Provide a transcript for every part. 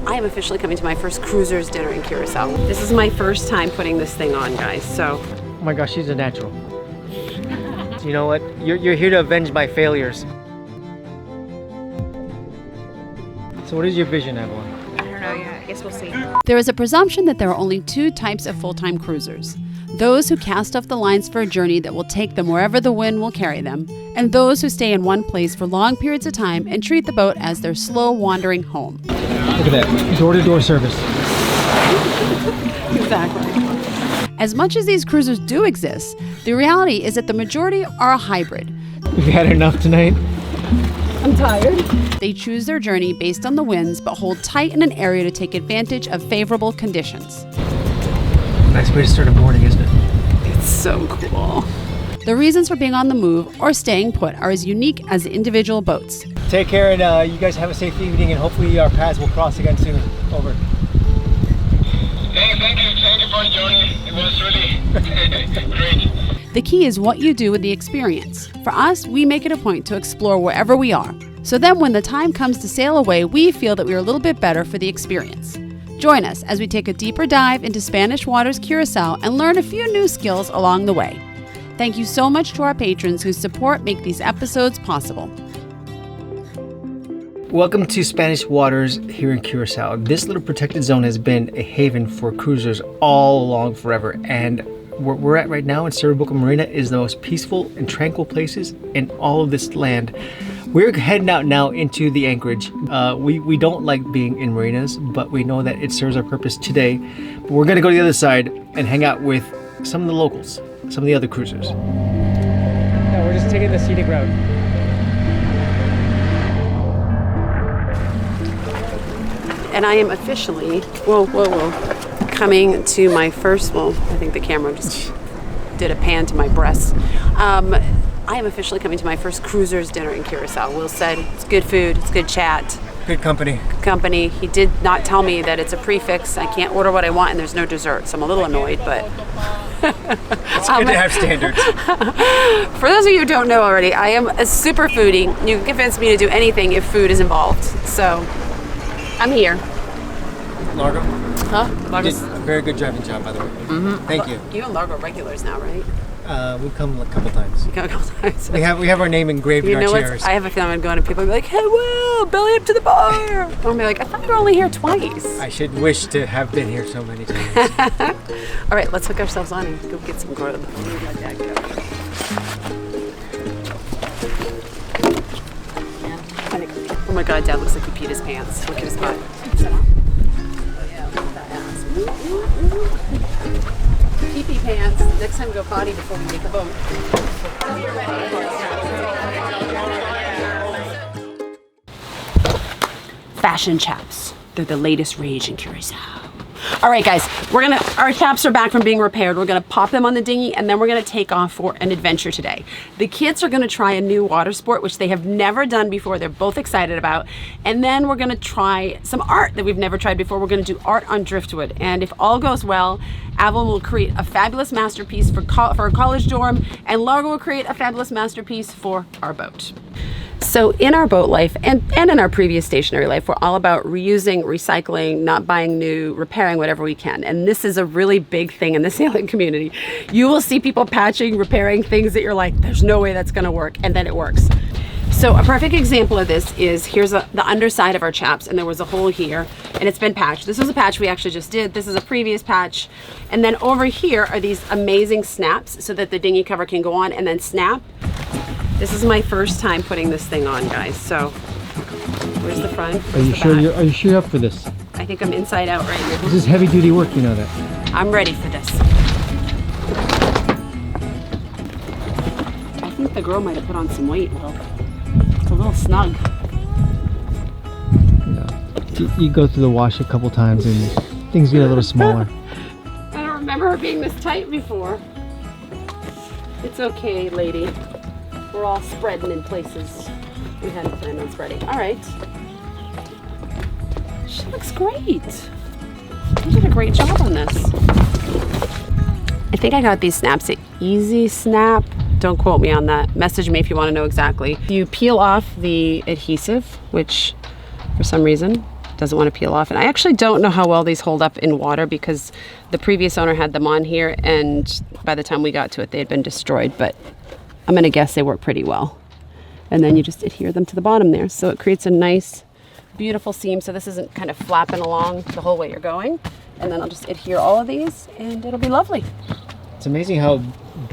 I am officially coming to my first cruiser's dinner in Curaçao. This is my first time putting this thing on, guys, so. Oh my gosh, she's a natural. You know what? You're here to avenge my failures. So what is your vision, Avalon? I don't know yet. I guess we'll see. There is a presumption that there are only two types of full-time cruisers. Those who cast off the lines for a journey that will take them wherever the wind will carry them, and those who stay in one place for long periods of time and treat the boat as their slow wandering home. Look at that, door-to-door service. Exactly. As much as these cruisers do exist, the reality is that the majority are a hybrid. We've had enough tonight. I'm tired. They choose their journey based on the winds, but hold tight in an area to take advantage of favorable conditions. Nice way to start a morning, isn't it? It's so cool. The reasons for being on the move or staying put are as unique as the individual boats. Take care, and you guys have a safe evening, and hopefully our paths will cross again soon. Over. Thank you for joining. It was really great. The key is what you do with the experience. For us, we make it a point to explore wherever we are. So then when the time comes to sail away, we feel that we are a little bit better for the experience. Join us as we take a deeper dive into Spanish Waters Curacao and learn a few new skills along the way. Thank you so much to our patrons whose support make these episodes possible. Welcome to Spanish Waters here in Curaçao. This little protected zone has been a haven for cruisers all along forever, and where we're at right now in Cerro Boca Marina is the most peaceful and tranquil places in all of this land. We're heading out now into the anchorage. We don't like being in marinas, but we know that it serves our purpose today. But we're gonna go to the other side and hang out with some of the locals, some of the other cruisers. No, we're just taking the scenic route. And I am officially, coming to my first, I think the camera just did a pan to my breasts. I am officially coming to my first cruiser's dinner in Curaçao. Will said it's good food, it's good chat. Good company. Good company. He did not tell me that it's a prefix. I can't order what I want and there's no dessert, so I'm a little annoyed, but. It's good to have standards. For those of you who don't know already, I am a super foodie. You can convince me to do anything if food is involved. So, I'm here. Largo? Huh? Largo's a very good driving job, by the way. Mm-hmm. Thank you. You and Largo are regulars now, right? We've come a couple times. You come a couple times. We have our name engraved in our chairs. I have a feeling I'm going to people will be like, hey, Will, belly up to the bar. I'll be like, I thought you were only here twice. I should wish to have been here so many times. All right, let's hook ourselves on and go get some grub. Oh my God, Dad looks like he peed his pants. Look at his butt. Pee-pee pants. Next time go potty before we take the boat. Fashion chaps. They're the latest rage in Curaçao. All right, guys, our chaps are back from being repaired. We're gonna pop them on the dinghy and then we're gonna take off for an adventure today. The kids are gonna try a new water sport, which they have never done before. They're both excited about. And then we're gonna try some art that we've never tried before. We're gonna do art on Driftwood. And if all goes well, Avalon will create a fabulous masterpiece for our college dorm, and Largo will create a fabulous masterpiece for our boat. So in our boat life and in our previous stationary life, we're all about reusing, recycling, not buying new, repairing whatever we can. And this is a really big thing in the sailing community. You will see people patching, repairing things that you're like, there's no way that's gonna work, and then it works. So a perfect example of this is, here's the underside of our chaps, and there was a hole here, and it's been patched. This was a patch we actually just did. This is a previous patch. And then over here are these amazing snaps so that the dinghy cover can go on and then snap. This is my first time putting this thing on, guys. So where's the front? Are you sure you're up for this? I think I'm inside out right here. This is heavy duty work, you know that. I'm ready for this. I think the girl might have put on some weight, Will. It's a little snug. Yeah. You go through the wash a couple times and things get a little smaller. I don't remember her being this tight before. It's okay, lady. We're all spreading in places we hadn't planned on spreading. All right. She looks great. You did a great job on this. I think I got these snaps at Easy Snap. Don't quote me on that. Message me if you want to know exactly. You peel off the adhesive, which for some reason doesn't want to peel off. And I actually don't know how well these hold up in water because the previous owner had them on here, and by the time we got to it, they had been destroyed. But I'm gonna guess they work pretty well. And then you just adhere them to the bottom there. So it creates a nice, beautiful seam. So this isn't kind of flapping along the whole way you're going. And then I'll just adhere all of these and it'll be lovely. It's amazing how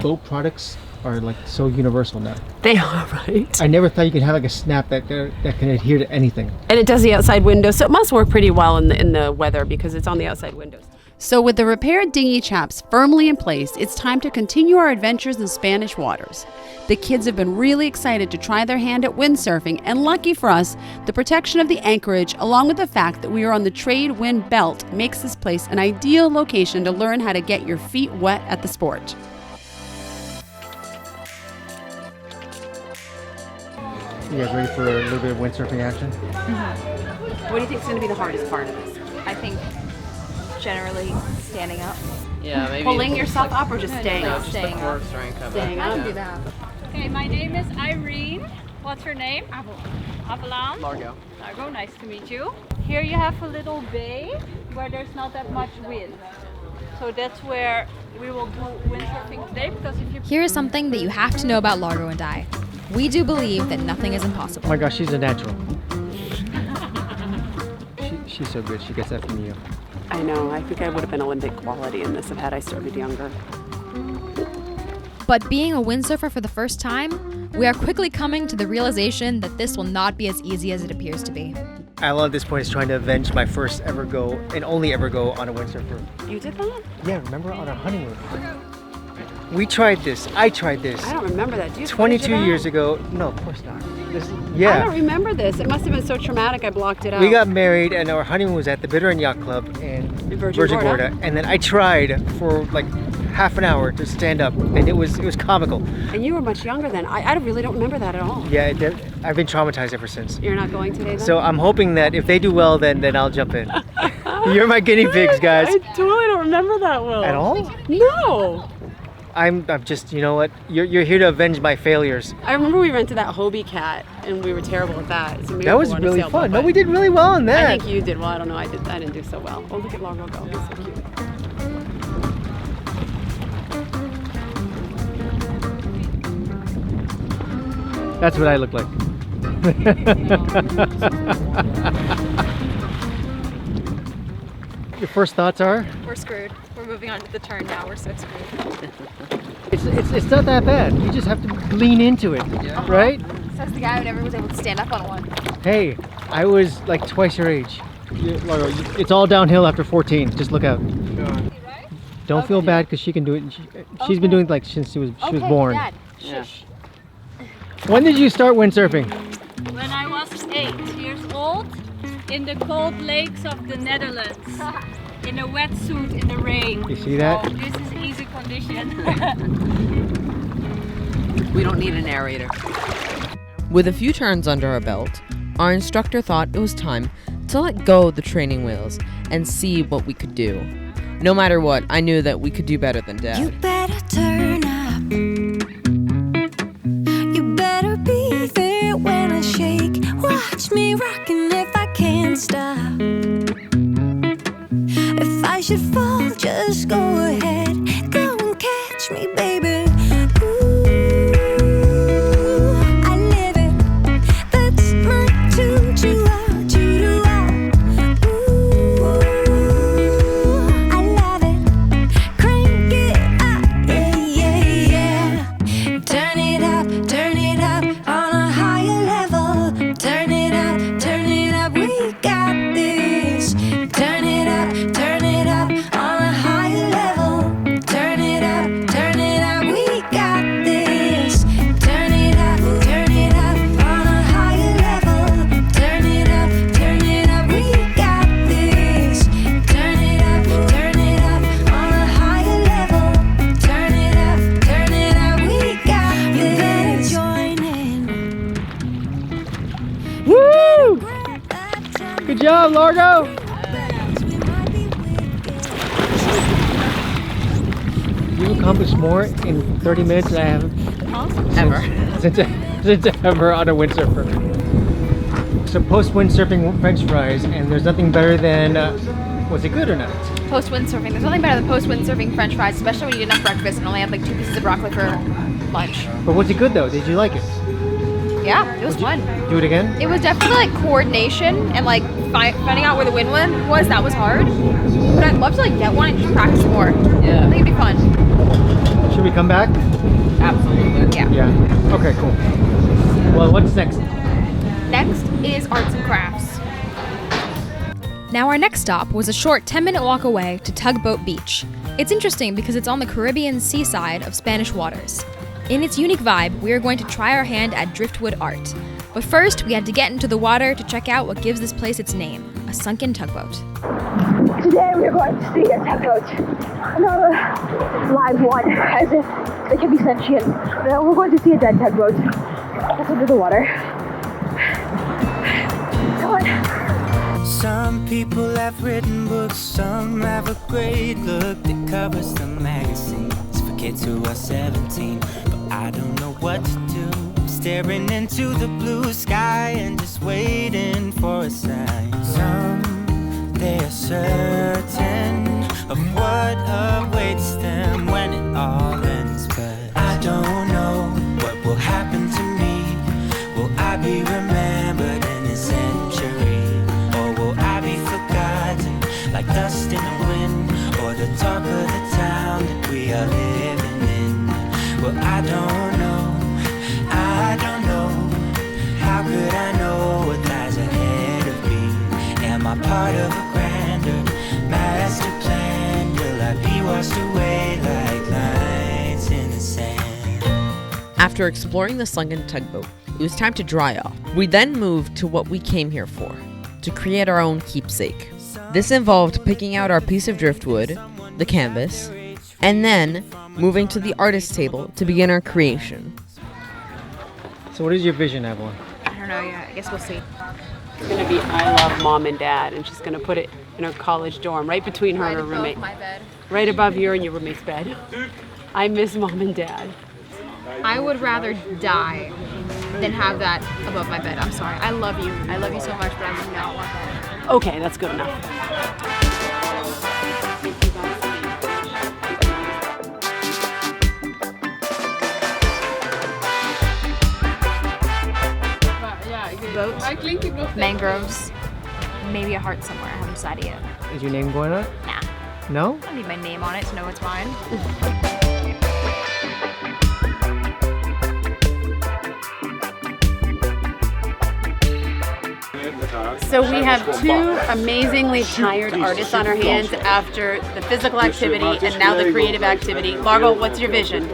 boat products are like so universal now. They are, right? I never thought you could have like a snap that can adhere to anything. And it does the outside window. So it must work pretty well in the weather because it's on the outside windows. So with the repaired dinghy chaps firmly in place, it's time to continue our adventures in Spanish waters. The kids have been really excited to try their hand at windsurfing, and lucky for us, the protection of the anchorage, along with the fact that we are on the trade wind belt, makes this place an ideal location to learn how to get your feet wet at the sport. You guys ready for a little bit of windsurfing action? What do you think is going to be the hardest part of this? I think generally standing up. Yeah, maybe Pulling yourself up or just staying up? just the core strength of Staying it. up. Do that. Okay, my name is Irene. What's her name? Avalon. Largo. Largo, nice to meet you. Here you have a little bay where there's not that much wind. So that's where we will do windsurfing today because if you... Here is something that you have to know about Largo and I. We do believe that nothing is Oh impossible. my gosh, she's a natural. She's so good. She gets that from you. I know. I think I would have been Olympic quality in this had I started younger. But being a windsurfer for the first time, we are quickly coming to the realization that this will not be as easy as it appears to be. Avalon at this point is trying to avenge my first ever go and only ever go on a windsurfer. You did that? Yeah, remember on our honeymoon? We tried this. I tried this. I don't remember that. Do you 22 years ago. No, of course not. This, I yeah. don't remember this. It must have been so traumatic I blocked it out. We got married and our honeymoon was at the Bitter and Yacht Club in Virgin Gorda. And then I tried for like half an hour to stand up and it was comical. And you were much younger then. I really don't remember that at all. Yeah, I've been traumatized ever since. You're not going today then? So I'm hoping that if they do well, then I'll jump in. You're my guinea pigs, guys. I totally don't remember that, Will. At all? No. I'm just, you know what? You're here to avenge my failures. I remember we rented that Hobie cat and we were terrible at that. So maybe That we'll was go on a really sailboat, fun. No, but we did really well on that. I think you did well. I don't know. I didn't do so well. Oh, look at Largo go. He's so cute. That's what I look like. Your first thoughts are? We're screwed. We're moving on to the turn now. We're so screwed. It's not that bad. You just have to lean into it, right? Says the guy who never was able to stand up on one. Hey, I was like twice your age. It's all downhill after 14. Just look out. Don't feel bad because she can do it. She's been doing it like since she was born. Dad. Yeah. When did you start windsurfing? When I was 8 years old, in the cold lakes of the Netherlands, in a wetsuit in the rain. You see that? So this is easy condition. We don't need a narrator. With a few turns under our belt, our instructor thought it was time to let go of the training wheels and see what we could do. No matter what, I knew that we could do better than Dad. You better turn up. You better be there when I shake. Watch me rocking if I can't stop. If I should fall, just go ahead. Go and catch me, baby. Ooh, I live it. That's my tune. Choo-ah. Ooh, I love it. Crank it up, yeah. Turn it up on a higher level. Turn it up, we got this. Turn it up on a higher level. Turn it up, we got this. Turn it up on a higher level. Turn it up, we got this. Turn it up on a higher level. Turn it up, we got this. You better join in. Woo! Grab that time. Good job, Largo. We might be wicked. You've accomplished more in 30 minutes than I have Ever. since ever on a windsurfer. So post windsurfing French fries, and there's nothing better than, was it good or not? Post windsurfing. There's nothing better than post windsurfing French fries, especially when you didn't have breakfast and only had like 2 pieces of broccoli for lunch. But was it good though? Did you like it? Yeah, it was fun. Do it again? It was definitely like coordination and like finding out where the wind was. That was hard. But I'd love to like get one and just practice more. Yeah. I think it'd be fun. Should we come back? Absolutely. Yeah. Yeah. Okay, cool. Well, what's next? Next is arts and crafts. Now our next stop was a short 10-minute walk away to Tugboat Beach. It's interesting because it's on the Caribbean seaside of Spanish Waters. In its unique vibe, we are going to try our hand at driftwood art. But first, we had to get into the water to check out what gives this place its name, a sunken tugboat. Today we are going to see a tugboat. Not a live one, as if they can be sentient. No, we're going to see a dead tugboat. That's under the water. Come on. Some people have written books, some have a great look that covers the magazines for kids who are 17. But I don't know what to do, staring into the blue sky and just waiting for a sign. Some, they are certain of what awaits them when it all ends. But I don't know what will happen to me. Will I be remembered in a century? Or will I be forgotten like dust in the wind? Or the talk of the town that we are living in? Well, I don't know. I don't know. How could I know what lies ahead of me? Am I part of a grander master plan? Will I be washed away like lines in the sand? After exploring the sunken tugboat, it was time to dry off. We then moved to what we came here for, to create our own keepsake. This involved picking out our piece of driftwood, the canvas, and then moving to the artist table to begin our creation. So what is your vision, Avalon? I don't know yet. I guess we'll see. It's gonna be I love mom and dad, and she's gonna put it in her college dorm, right between her and her roommate. my bed. Right above you and your roommate's bed. I miss mom and dad. I would rather die than have that above my bed. I'm sorry. I love you. I love you so much, but I would not want that. Okay, that's good enough. Boats, mangroves, maybe a heart somewhere. I haven't decided yet. Is your name going on it? Nah. No? I don't need my name on it to know it's mine. So we have two amazingly tired artists on our hands after the physical activity and now the creative activity. Largo, what's your vision?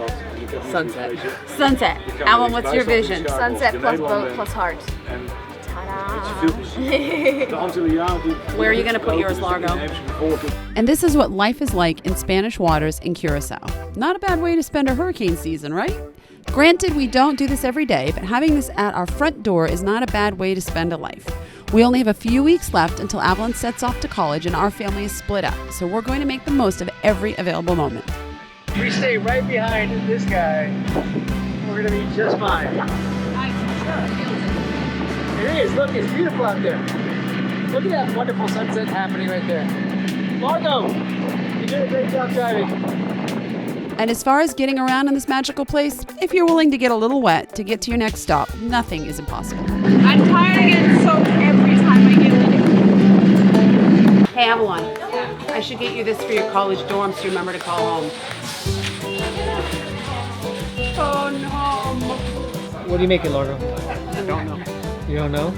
Sunset. Sunset. Alan, what's your vision? Sunset plus boat plus heart. Where are you going to put yours, Largo? And this is what life is like in Spanish waters in Curaçao. Not a bad way to spend a hurricane season, right? Granted, we don't do this every day, but having this at our front door is not a bad way to spend a life. We only have a few weeks left until Avalon sets off to college and our family is split up, so we're going to make the most of every available moment. We stay right behind this guy. We're gonna be just fine. It is, look, it's beautiful out there. Look at that wonderful sunset happening right there. Largo, you did a great job driving. And as far as getting around in this magical place, if you're willing to get a little wet to get to your next stop, nothing is impossible. I'm tired of getting soaked every time I get in. Hey, Avalon, I should get you this for your college dorm so you remember to call home. Oh, no. What are you making, Largo? I don't know. You don't know?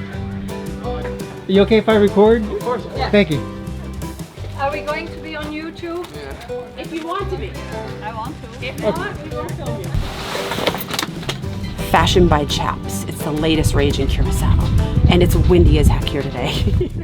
Are you okay if I record? Of course. Yeah. Thank you. Are we going to be on YouTube? If you want to be. I want to. If not, we won't film you. Fashion by chaps. It's the latest rage in Curaçao. And it's windy as heck here today.